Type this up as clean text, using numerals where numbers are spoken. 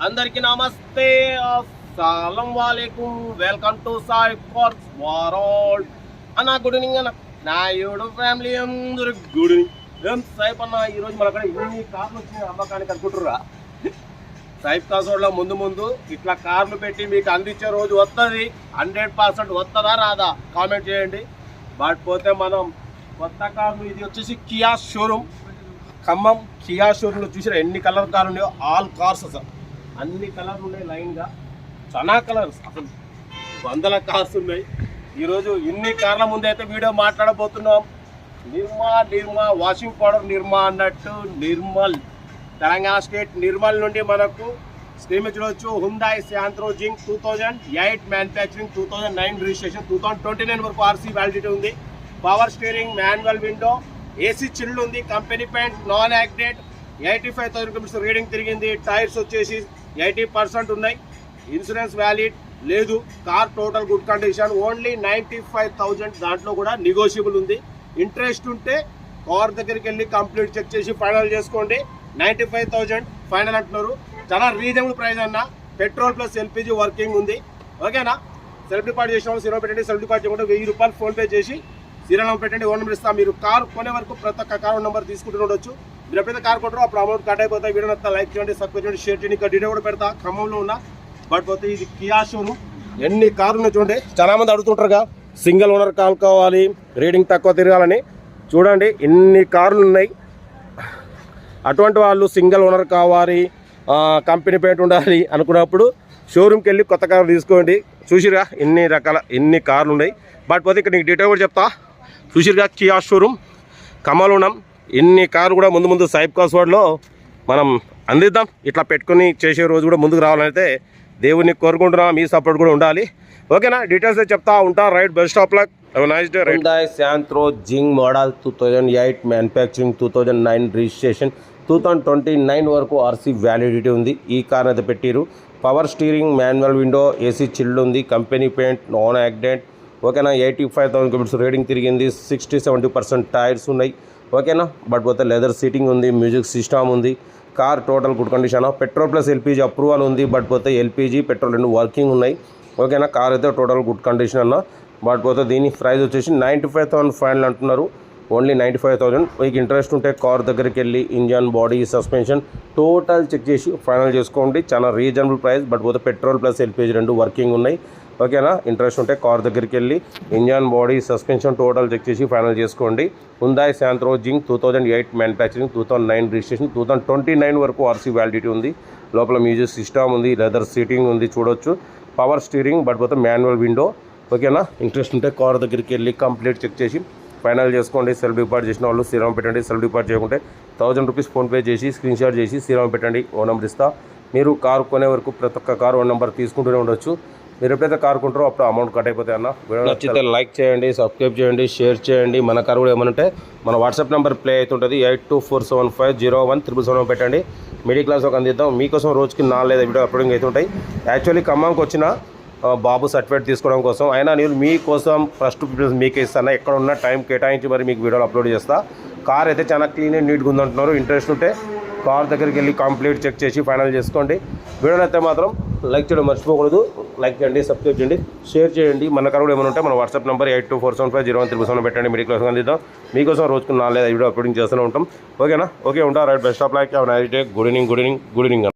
అందరికీ నమస్తే, అస్సలం వాలేకుం. Welcome to Sai cars world అన్న. గుడ్ ఈవినింగ్ అన్న. నా యూడు ఫ్యామిలీ అందరు గుడ్ ఈవినింగ్. ఏం సాయిప్ అన్న, ఈరోజు మన అక్కడ ఇన్ని కార్లు వచ్చినాయి అమ్మకానికి అనుకుంటుర్రా? సాయిప్ కాసోడ్లో ముందు ఇట్లా కార్లు పెట్టి మీకు అందించే రోజు వస్తుంది. 100% వస్తుందా రాదా కామెంట్ చేయండి. బట్ పోతే మనం కొత్త కార్లు, ఇది వచ్చేసి కియా షోరూమ్, ఖమ్మం కియా షోరూంలో చూసిన ఎన్ని కలర్ కార్లు ఉన్నాయో, ఆల్ కార్స్ అసలు అన్ని కలర్లు ఉన్నాయి లైన్గా. చాలా కలర్స్, అసలు 100 కార్స్ ఉన్నాయి. ఈరోజు ఇన్ని కార్ల ముందు అయితే వీడియో మాట్లాడబోతున్నాం. నిర్మా వాషింగ్ పౌడర్ నిర్మా అన్నట్టు నిర్మల్, తెలంగాణ స్టేట్ నిర్మల్ నుండి మనకు స్క్రీన్ మీద చూడవచ్చు. Hyundai Santro Xing 2008 manufacturing, 2009 registration, 2029 వరకు ఆర్సీ వ్యాలిడిటీ ఉంది. Power steering, manual window, AC chilled ఉంది, company paint, non accident, 85,000 kilometres reading తిరిగింది. టైర్స్ వచ్చేసి 80% ఉన్నాయి. ఇన్సూరెన్స్ వ్యాలిడ్ లేదు. Car total good condition. Only 95,000, దాంట్లో కూడా నెగోషియబుల్ ఉంది. ఇంట్రెస్ట్ ఉంటే కార్ దగ్గరికి వెళ్ళి కంప్లీట్ చెక్ చేసి ఫైనల్ చేసుకోండి. 95,000 ఫైనల్ అంటున్నారు. చాలా రీజనబుల్ ప్రైస్ అన్న. పెట్రోల్ ప్లస్ ఎల్పిజి వర్కింగ్ ఉంది. ఓకేనా? సెల్ఫ్ డిపాజిట్ చేసిన వాళ్ళు 0 పెట్టండి. సెల్ఫ్ డిపాజిట్ చేయకుండా 1000 రూపాయలు ఫోన్పే చేసి 0 నెంబర్ పెట్టండి. 1 నెంబర్ ఇస్తాం. మీరు కార్ కొనే వరకు ప్రతి ఒక్క కార్ నెంబర్ తీసుకుంటూ ఉండొచ్చు. మీరు ఎప్పుడైతే కార్ కొంటారో అప్పుడు అమౌంట్ కట్ అయిపోతాయి. వీడియో నచ్చా లైక్ చేయండి, సబ్స్క్రైబ్ చేయండి, షేర్ చేయండి. ఇక్కడ డీటెయిల్ కూడా పెడతా. ఖమ్మంలో ఉన్న బట్ పోతే ఇది కియా షోరూమ్. ఎన్ని కార్లు ఉన్నాయి చూడండి. చాలామంది అడుగుతుంటారుగా సింగిల్ ఓనర్ కార్ కావాలి, రీడింగ్ తక్కువ తిరగాలని. చూడండి ఇన్ని కార్లు ఉన్నాయి. అటువంటి వాళ్ళు సింగిల్ ఓనర్ కావాలి, కంపెనీ పెయింట్ ఉండాలి అనుకున్నప్పుడు షోరూమ్కి వెళ్ళి కొత్త కార్లు తీసుకోండి. చూసిరుగా ఇన్ని కార్లు ఉన్నాయి. బట్ పోతే ఇక్కడ నీకు డీటెయిల్ కూడా చెప్తా. చూసిరుగా కియా షోరూమ్ ఖమ్మంలో ఉన్నాం. ఇన్ని కార్లు కూడా ముందు సాయిప్ కార్స్ వరల్డ్లో మనం అందిద్దాం. ఇట్లా పెట్టుకుని చేసే రోజు కూడా ముందుకు రావాలని అయితే దేవుడిని కోరుకుంటున్నాం. మీ సపోర్ట్ కూడా ఉండాలి. ఓకేనా? డీటెయిల్స్ చెప్తా ఉంటా. Right, bus stop luck. Nice day. Hyundai Santro Xing model 2008 manufacturing, 2009 registration, 2029 వరకు ఆర్సీ వ్యాలిడిటీ ఉంది. ఈ కార్ అయితే పెట్టిరు. Power steering, manual window, AC chilled ఉంది, కంపెనీ పెయింట్, నాన్ యాక్సిడెంట్. ఓకేనా? 85,000 కిలోమీటర్స్ రీడింగ్ తిరిగింది. 60-70% టైర్స్ ఉన్నాయి. ఓకేనా? బట్ పోతే లెదర్ సీటింగ్ ఉంది, మ్యూజిక్ సిస్టమ్ ఉంది. Car total good condition. Petrol plus LPG approval ఉంది. బట్ పోతే ఎల్పిజి పెట్రోల్ రెండు వర్కింగ్ ఉన్నాయి. ఓకేనా? కార్ అయితే టోటల్ గుడ్ కండిషన్ అన్న. బట్ పోతే దీని ప్రైస్ వచ్చేసి 95,000 ఫైనల్ అంటున్నారు. ఓన్లీ 95,000. మీకు ఇంట్రెస్ట్ ఉంటే కార్ దగ్గరికి వెళ్ళి engine, body, suspension total check చేసి ఫైనల్ చేసుకోండి. చాలా రీజనబుల్ ప్రైస్. బట్ పోతే పెట్రోల్ ప్లస్ ఎల్పిజి రెండు వర్కింగ్ ఉన్నాయి. ఓకేనా? ఇంట్రెస్ట్ ఉంటే కార్ దగ్గరికి వెళ్ళి engine, body, suspension total check చేసి ఫైనల్ చేసుకోండి. Hyundai Santro Xing 2008 manufacturing, 2009 registration, 2029 వరకు ఆర్సీ వ్యాలిడిటీ ఉంది. లోపల మ్యూజిక్ సిస్టమ్ ఉంది, లెదర్ సీటింగ్ ఉంది చూడొచ్చు. పవర్ స్టీరింగ్, బట్ పోతే మాన్యువల్ విండో. ఓకేనా? ఇంట్రెస్ట్ ఉంటే కార్ దగ్గరికి వెళ్ళి కంప్లీట్ చెక్ చేసి ఫైనల్ చేసుకోండి. సెల్ఫ్ డిపాజిట్ చేసిన వాళ్ళు 0 పెట్టండి. సెల్ఫ్ డిపాజిట్ చేయకుంటే 1000 రూపీస్ ఫోన్పే చేసి స్క్రీన్ షాట్ చేసి 0 పెట్టండి. 1 నెంబర్ ఇస్తా. మీరు కారు కొనే వరకు ప్రతి ఒక్క కారు 1 నెంబర్ తీసుకుంటూనే ఉండొచ్చు. మీరు ఎప్పుడైతే కార్ కొంటారో అప్పుడు అమౌంట్ కట్ అయిపోతాయి అన్న. వీడియో నచ్చితే లైక్ చేయండి, సబ్స్క్రైబ్ చేయండి, షేర్ చేయండి. మన కారు కూడా ఏమనంటే మన వాట్సాప్ నెంబర్ ప్లే అవుతుంటుంది. 8247501777 పెట్టండి. మిడిల్ క్లాస్ ఒక అందిద్దాం. మీకోసం రోజుకి 4 వీడియో అప్లోడింగ్ అవుతుంటాయి. యాక్చువల్లీ ఖమ్మంకి వచ్చిన బాబు సర్టిఫికేట్ తీసుకోవడం కోసం అయినా నేను మీకోసం ఫస్ట్ ప్రిఫరెన్స్ మీకే ఇస్తాను. ఎక్కడ ఉన్న టైం కేటాయించి మరి మీకు వీడియోలు అప్లోడ్ చేస్తా. కార్ అయితే చాలా క్లీన్ అండ్ నీట్గా ఉందంటున్నారు. ఇంట్రెస్ట్ ఉంటే కార్ దగ్గరికి వెళ్ళి కంప్లీట్ చెక్ చేసి ఫైనల్ చేసుకోండి. వీడియోని అయితే మాత్రం లైక్ చేయడం మర్చిపోకూడదు. లైక్ చేయండి, సబ్స్క్రైబ్ చేయండి, షేర్ చేయండి. మన కార్ కూడా ఏమైనా ఉంటే మన వాట్సాప్ నెంబర్ 8247501777 పెట్టండి. మిడిల్ క్లాస్ అందిద్దాం. మీకోసం రోజుకు 4 వీడియో అప్లోడింగ్ చేస్తూనే ఉంటాం. ఓకేనా? ఓకే ఉంటా. Right, best of like. Night day. Good evening అన్న.